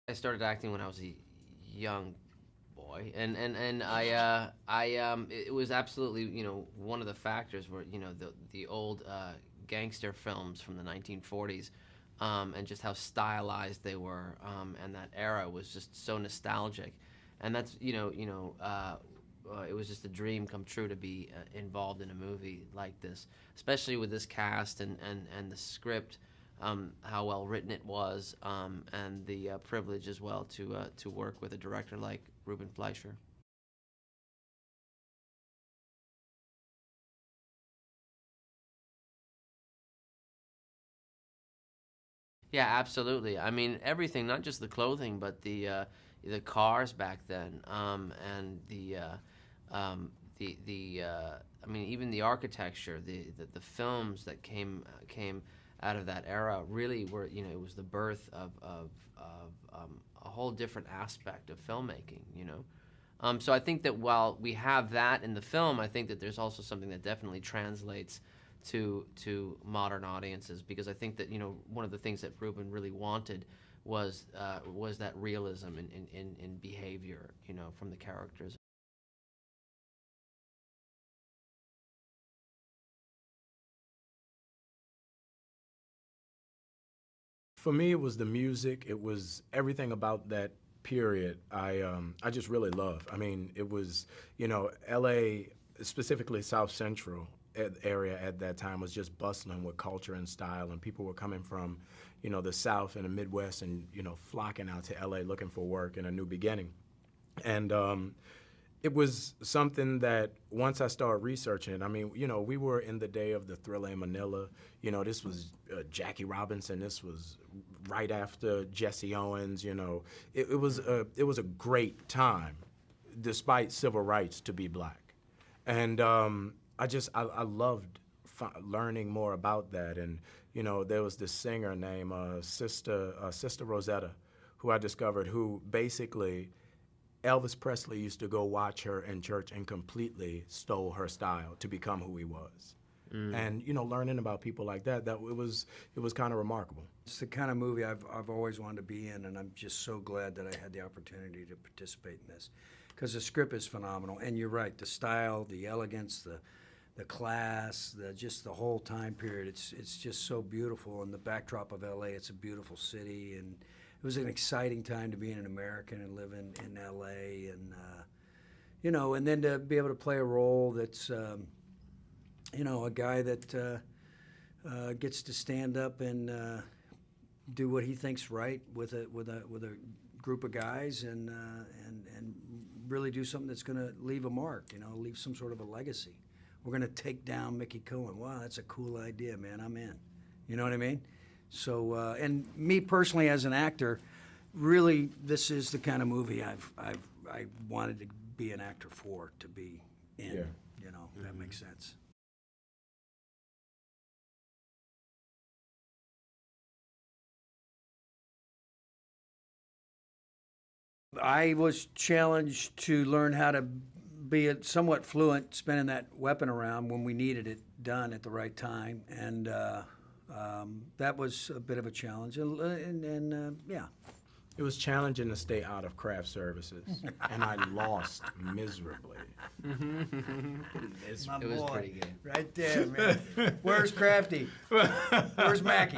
I started acting when I was a young boy, and it was absolutely, you know, one of the factors were, you know, the old gangster films from the 1940s, and just how stylized they were, and that era was just so nostalgic, and that's, it was just a dream come true to be involved in a movie like this, especially with this cast and the script. How well written it was, and the privilege as well to work with a director like Ruben Fleischer. Yeah, absolutely. I mean, everything, not just the clothing, but the cars back then, and I mean, even the architecture, the films that came out of that era really were, you know, it was the birth of a whole different aspect of filmmaking, you know. So I think that while we have that in the film, I think that there's also something that definitely translates to modern audiences, because I think that, you know, one of the things that Ruben really wanted was that realism in behavior, you know, from the characters. For me, it was the music. It was everything about that period. I just really loved. I mean, it was, you know, L.A., specifically South Central area at that time, was just bustling with culture and style, and people were coming from, you know, the South and the Midwest, and, you know, flocking out to L.A. looking for work and a new beginning. And it was something that once I started researching, I mean, you know, we were in the day of the Thriller in Manila. You know, this was Jackie Robinson. This was right after Jesse Owens. You know, it was a great time, despite civil rights, to be black. And I loved learning more about that. And, you know, there was this singer named Sister Rosetta, who I discovered, who basically Elvis Presley used to go watch her in church and completely stole her style to become who he was. And, you know, learning about people like that, it was kind of remarkable. It's the kind of movie I've always wanted to be in, and I'm just so glad that I had the opportunity to participate in this, because the script is phenomenal. And you're right, the style, the elegance, the class, just the whole time period. It's just so beautiful. And the backdrop of L.A., it's a beautiful city, and it was an exciting time to be an American and live in L.A. And, you know, and then to be able to play a role that's, you know, a guy that gets to stand up and do what he thinks right with a group of guys, and really do something that's going to leave a mark, you know, leave some sort of a legacy. We're going to take down Mickey Cohen. Wow, that's a cool idea, man. I'm in. You know what I mean? So, and me personally as an actor, really, this is the kind of movie I wanted to be an actor for, to be in. Yeah. You know, that makes sense. I was challenged to learn how to be somewhat fluent, spinning that weapon around when we needed it done at the right time, and that was a bit of a challenge. And yeah. It was challenging to stay out of craft services, and I lost miserably. It was pretty good. Right there, man. Where's Crafty? Where's Mackie?